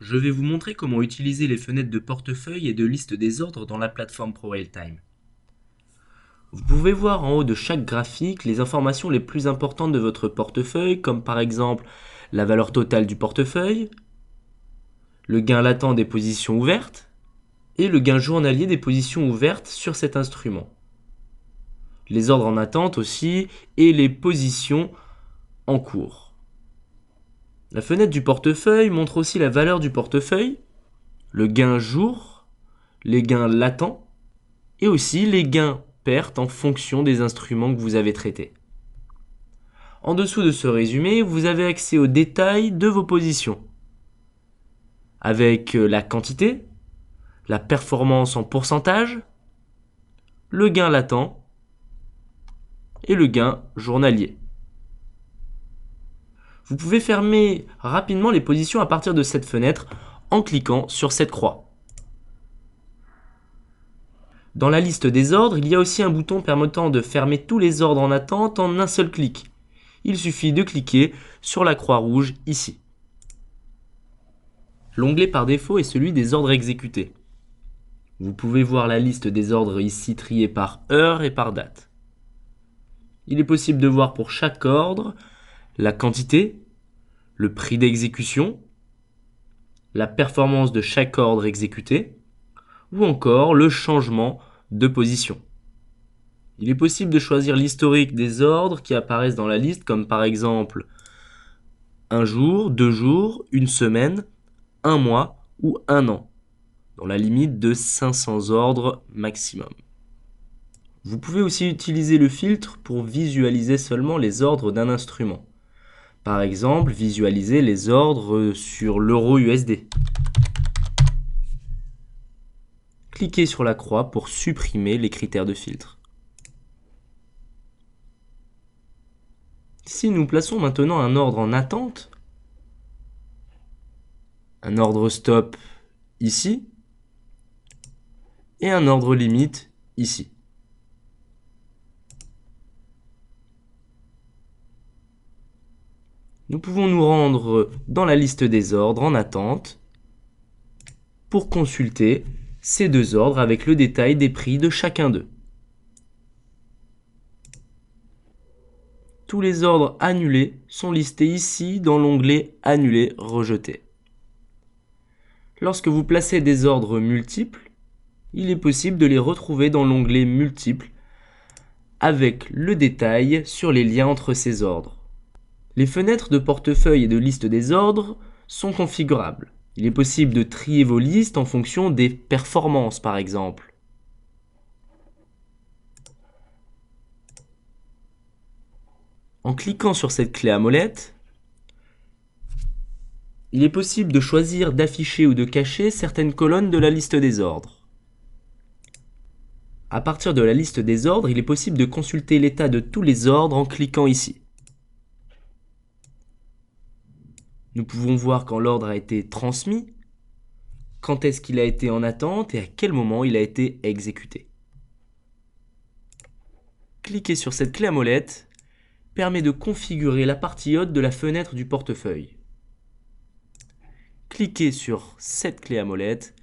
Je vais vous montrer comment utiliser les fenêtres de portefeuille et de liste des ordres dans la plateforme ProRealTime. Vous pouvez voir en haut de chaque graphique les informations les plus importantes de votre portefeuille, comme par exemple la valeur totale du portefeuille, le gain latent des positions ouvertes et le gain journalier des positions ouvertes sur cet instrument. Les ordres en attente aussi et les positions en cours. La fenêtre du portefeuille montre aussi la valeur du portefeuille, le gain jour, les gains latents et aussi les gains pertes en fonction des instruments que vous avez traités. En dessous de ce résumé, vous avez accès aux détails de vos positions, avec la quantité, la performance en pourcentage, le gain latent et le gain journalier. Vous pouvez fermer rapidement les positions à partir de cette fenêtre en cliquant sur cette croix. Dans la liste des ordres, il y a aussi un bouton permettant de fermer tous les ordres en attente en un seul clic. Il suffit de cliquer sur la croix rouge ici. L'onglet par défaut est celui des ordres exécutés. Vous pouvez voir la liste des ordres ici triés par heure et par date. Il est possible de voir pour chaque ordre la quantité, le prix d'exécution, la performance de chaque ordre exécuté, ou encore le changement de position. Il est possible de choisir l'historique des ordres qui apparaissent dans la liste, comme par exemple un jour, 2 jours, une semaine, un mois ou un an, dans la limite de 500 ordres maximum. Vous pouvez aussi utiliser le filtre pour visualiser seulement les ordres d'un instrument. Par exemple, visualiser les ordres sur l'euro USD. Cliquez sur la croix pour supprimer les critères de filtre. Si nous plaçons maintenant un ordre en attente, un ordre stop ici et un ordre limite ici. Nous pouvons nous rendre dans la liste des ordres en attente pour consulter ces deux ordres avec le détail des prix de chacun d'eux. Tous les ordres annulés sont listés ici dans l'onglet Annuler, rejeter. Lorsque vous placez des ordres multiples, il est possible de les retrouver dans l'onglet Multiples avec le détail sur les liens entre ces ordres. Les fenêtres de portefeuille et de liste des ordres sont configurables. Il est possible de trier vos listes en fonction des performances par exemple. En cliquant sur cette clé à molette, il est possible de choisir d'afficher ou de cacher certaines colonnes de la liste des ordres. À partir de la liste des ordres, il est possible de consulter l'état de tous les ordres en cliquant ici. Nous pouvons voir quand l'ordre a été transmis, quand est-ce qu'il a été en attente et à quel moment il a été exécuté. Cliquer sur cette clé à molette permet de configurer la partie haute de la fenêtre du portefeuille. Cliquer sur cette clé à molette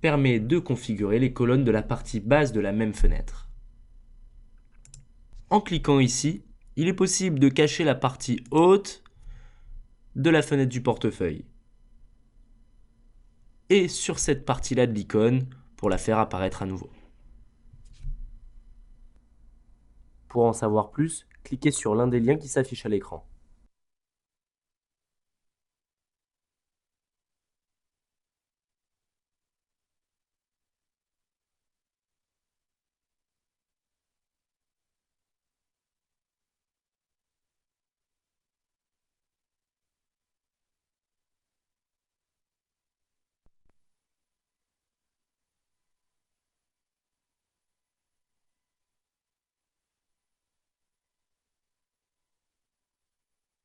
permet de configurer les colonnes de la partie basse de la même fenêtre. En cliquant ici, il est possible de cacher la partie haute de la fenêtre du portefeuille. Et sur cette partie-là de l'icône pour la faire apparaître à nouveau. Pour en savoir plus, cliquez sur l'un des liens qui s'affiche à l'écran.